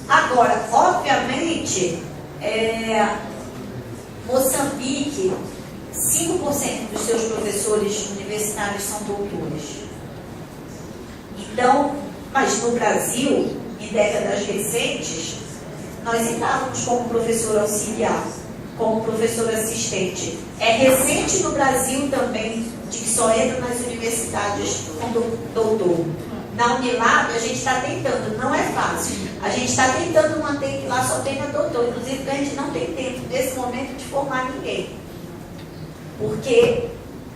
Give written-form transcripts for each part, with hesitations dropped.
Agora, obviamente, Moçambique, 5% dos seus professores universitários são doutores. Então, mas no Brasil, em décadas recentes, nós entrávamos como professor auxiliar, como professor assistente. É recente no Brasil também, de que só entra nas universidades com doutor. Na Unilab, a gente está tentando, não é fácil. A gente está tentando manter que lá só tenha doutor. Inclusive, a gente não tem tempo, nesse momento, de formar ninguém. Porque,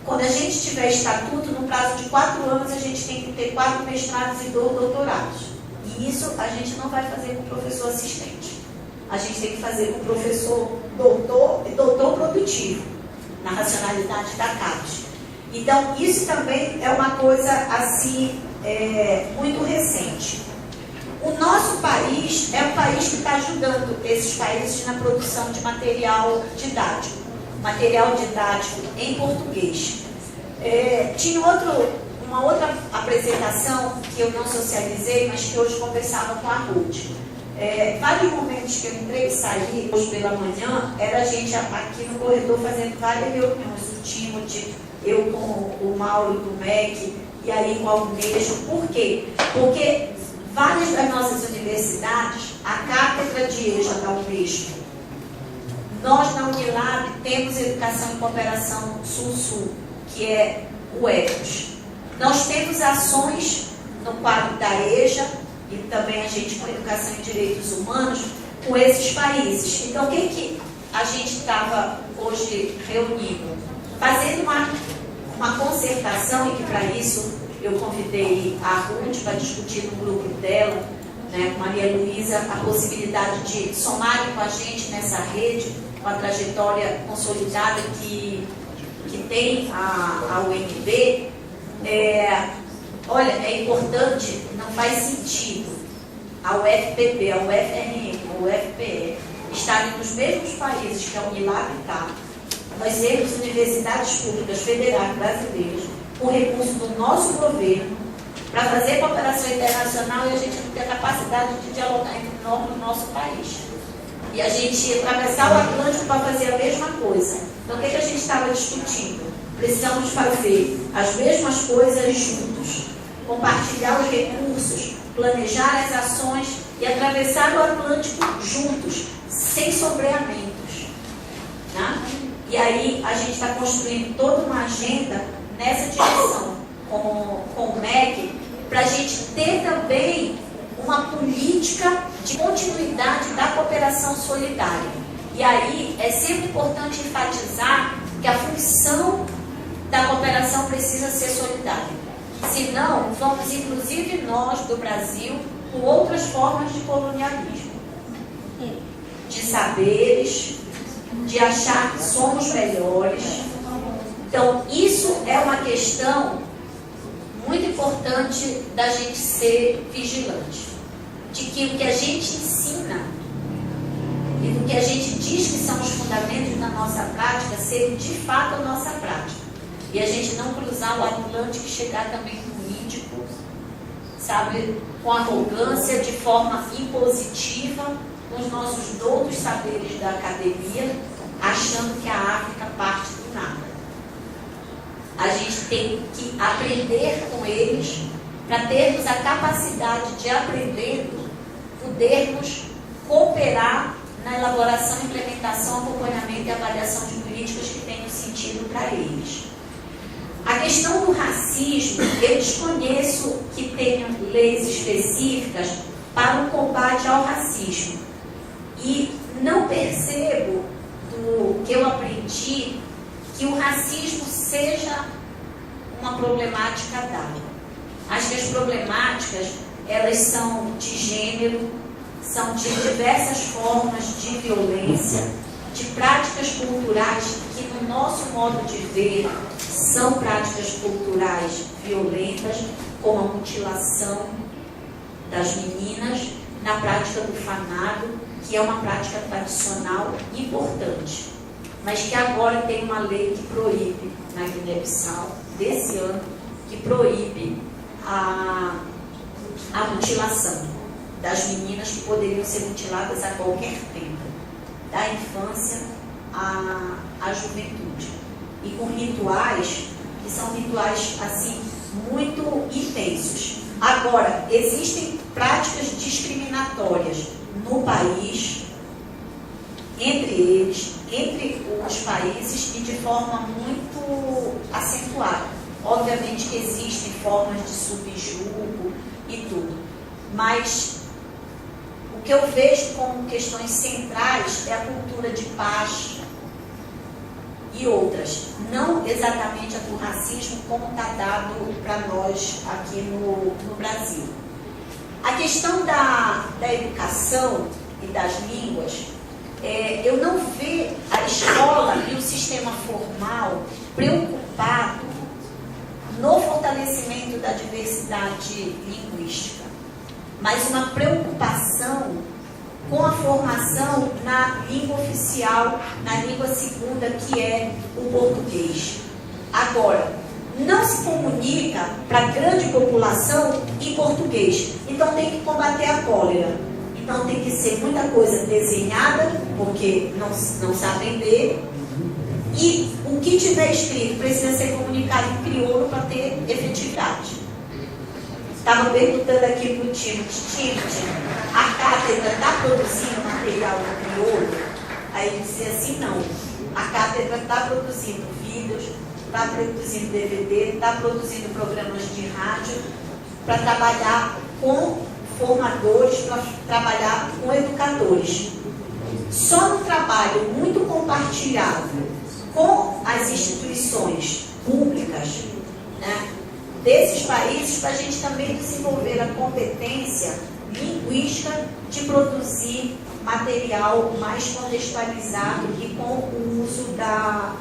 quando a gente tiver estatuto, no prazo de 4 anos, a gente tem que ter 4 mestrados e 2 doutorados. E isso a gente não vai fazer com o professor assistente. A gente tem que fazer com o professor doutor e doutor produtivo, na racionalidade da CAPES. Então, isso também é uma coisa, assim, muito recente. O nosso país é um país que está ajudando esses países na produção de material didático em português. Tinha uma outra apresentação que eu não socializei, mas que hoje conversava com a Ruth. Vários momentos que eu entrei e saí hoje pela manhã, era a gente aqui no corredor fazendo várias reuniões, o Timothy, eu com o Mauro do MEC, e aí com a Unesco. Por quê? Porque várias das nossas universidades, a cátedra de EJA da Unesco, nós na Unilab temos Educação e Cooperação Sul-Sul, que é o ECOS. Nós temos ações no quadro da EJA, e também a gente com Educação e Direitos Humanos, com esses países. Então, o que a gente estava hoje reunindo? Fazendo uma concertação, e que para isso eu convidei a Ruth para discutir no grupo dela, né, com Maria Luísa, a possibilidade de somarem com a gente nessa rede, com a trajetória consolidada que tem a UNB. Olha, é importante, não faz sentido a UFPB, a UFRN, a UFPE estarem nos mesmos países que a Unilab está. Nós temos universidades públicas federais brasileiras com recurso do nosso governo para fazer cooperação internacional, e a gente não tem a capacidade de dialogar entre nós no nosso país. E a gente atravessar o Atlântico para fazer a mesma coisa. Então, o que a gente estava discutindo? Precisamos fazer as mesmas coisas juntos, compartilhar os recursos, planejar as ações e atravessar o Atlântico juntos, sem sombreamentos. Né? E aí a gente está construindo toda uma agenda nessa direção, com o MEC, para a gente ter também uma política de continuidade da cooperação solidária. E aí é sempre importante enfatizar que a função da cooperação precisa ser solidária. Senão, vamos, inclusive nós do Brasil, com outras formas de colonialismo, de saberes, de achar que somos melhores. Então, isso é uma questão muito importante da gente ser vigilante. De que o que a gente ensina e do que a gente diz que são os fundamentos da nossa prática serem de fato a nossa prática. E a gente não cruzar o Atlântico e chegar também no Índico, sabe, com arrogância, de forma impositiva, com os nossos doutos saberes da academia, achando que a África parte do nada. A gente tem que aprender com eles para termos a capacidade de, aprendendo, podermos cooperar na elaboração, implementação, acompanhamento e avaliação de políticas que tenham sentido para eles. A questão do racismo, eu desconheço que tenham leis específicas para o combate ao racismo. E não percebo, do que eu aprendi, que o racismo seja uma problemática dada. Acho que as problemáticas, elas são de gênero, são de diversas formas de violência, de práticas culturais que, no nosso modo de ver, são práticas culturais violentas, como a mutilação das meninas, na prática do fanado, que é uma prática tradicional importante, mas que agora tem uma lei que proíbe, na Guiné-Bissau, desse ano, que proíbe a mutilação. das meninas que poderiam ser mutiladas a qualquer tempo, da infância à juventude. E com rituais que são rituais assim muito intensos. Agora, existem práticas discriminatórias no país, entre eles, entre os países e de forma muito acentuada. Obviamente que existem formas de subjugo e tudo, mas o que eu vejo como questões centrais é a cultura de paz e outras, não exatamente a do racismo como está dado para nós aqui no Brasil. A questão da educação e das línguas, eu não vejo a escola e o sistema formal preocupado no fortalecimento da diversidade linguística, mas uma preocupação com a formação na língua oficial, na língua segunda, que é o português. Agora, não se comunica para a grande população em português, então tem que combater a cólera. Então tem que ser muita coisa desenhada, porque não sabem ler, e o que tiver escrito precisa ser comunicado em crioulo para ter efetividade. Estava perguntando aqui para o Timothy, a cátedra está produzindo material no crioulo? Aí ele dizia assim, não. A cátedra está produzindo vídeos, está produzindo DVD, está produzindo programas de rádio para trabalhar com formadores, para trabalhar com educadores. Só no trabalho muito compartilhado com as instituições públicas, né, desses países, para a gente também desenvolver a competência linguística de produzir material mais contextualizado e com o uso da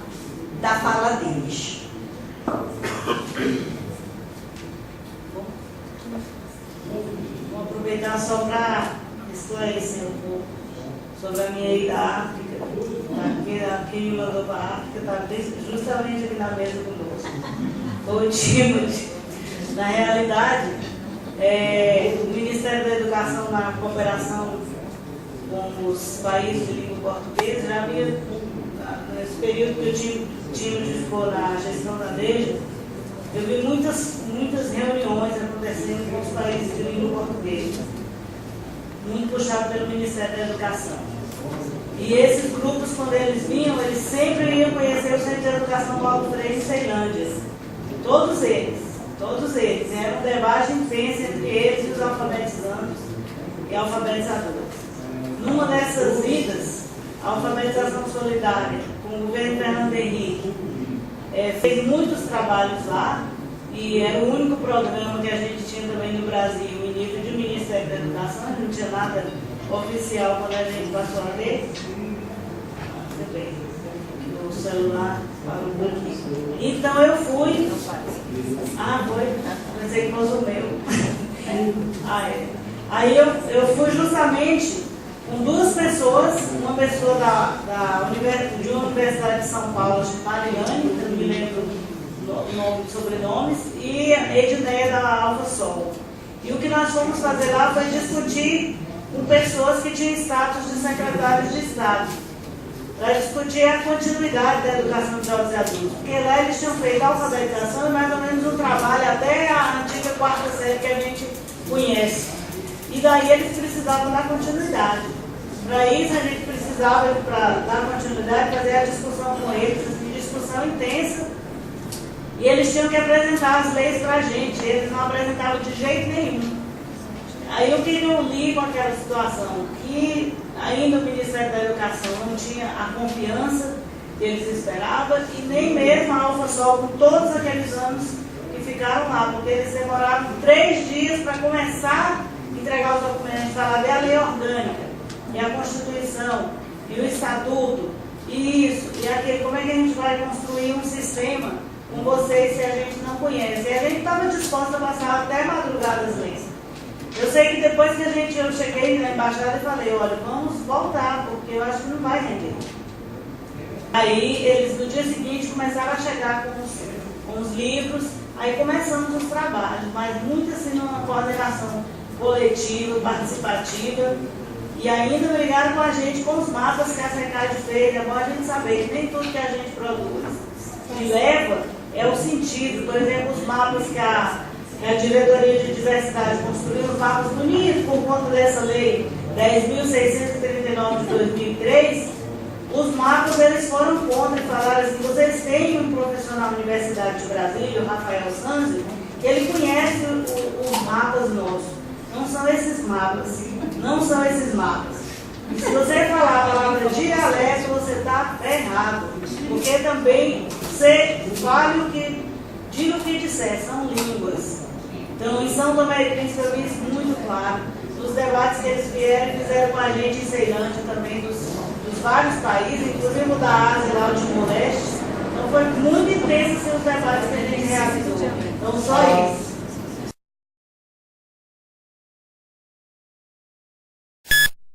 fala deles. Vou aproveitar só para esclarecer um pouco sobre a minha ida à África. Quem me mandou para a África está justamente aqui na mesa conosco. O Timothy. Na realidade, o Ministério da Educação, na cooperação com os países de língua portuguesa, já havia, nesse período que o Timothy ficou na gestão da DEJA, eu vi muitas reuniões acontecendo com os países de língua portuguesa, muito puxado pelo Ministério da Educação. E esses grupos, quando eles vinham, eles sempre iam conhecer o Centro de Educação Paulo Freire em Ceilândia. Todos eles. Era um debate intenso entre eles e os alfabetizandos e alfabetizadores. Numa dessas idas, a alfabetização solidária, com o governo Fernando Henrique, fez muitos trabalhos lá, e era o único programa que a gente tinha também no Brasil, em nível de Ministério da Educação, não tinha nada oficial quando a gente passou a ler. O celular parou um pouquinho. Então eu fui. Foi? Pensei que fosse o meu. Aí eu fui justamente com duas pessoas, uma pessoa de uma universidade de São Paulo, Mariane, eu não me lembro o nome e sobrenomes, e Edneia da Alfa Sol. E o que nós fomos fazer lá foi discutir com pessoas que tinham status de secretários de Estado, para discutir a continuidade da educação de jovens e adultos, porque lá eles tinham feito a alfabetização e mais ou menos um trabalho até a antiga quarta série que a gente conhece. E daí eles precisavam dar continuidade. Para isso a gente precisava, para dar continuidade, fazer a discussão com eles, discussão intensa, e eles tinham que apresentar as leis para a gente, eles não apresentavam de jeito nenhum. Aí o que eu li com aquela situação? Que ainda o Ministério da Educação não tinha a confiança que eles esperavam, e nem mesmo a Alfa Sol, com todos aqueles anos que ficaram lá, porque eles demoraram 3 dias para começar a entregar os documentos, falar da lei orgânica, e a Constituição, e o Estatuto, e isso, e aquele. Como é que a gente vai construir um sistema com vocês se a gente não conhece? E a gente estava disposto a passar até madrugada as leis. Eu sei que depois que eu cheguei na embaixada e falei, olha, vamos voltar, porque eu acho que não vai render. Aí eles no dia seguinte começaram a chegar com os livros, aí começamos os trabalhos, mas muito assim numa coordenação coletiva, participativa, e ainda brigaram com a gente com os mapas que a SECAD fez. É bom a gente saber que nem tudo que a gente produz que leva é o sentido. Por exemplo, os mapas que a Diretoria de Diversidade construiu, os mapas bonitos por conta dessa lei 10.639 de 2003, os mapas eles foram contra e falaram assim: vocês têm um profissional da Universidade de Brasília, o Rafael Sanzio, que ele conhece os mapas nossos. Não são esses mapas, não são esses mapas. E se você falar a palavra dialeto, você está errado, porque também você fale o que, diga o que disser, são línguas. Então, em São Tomé e Príncipe eu vi isso muito claro. Nos debates que eles vieram, fizeram com a gente em Ceilândia também, dos vários países, inclusive o da Ásia, lá o Timor-Leste. Então, foi muito intenso assim, os debates que a gente realizou.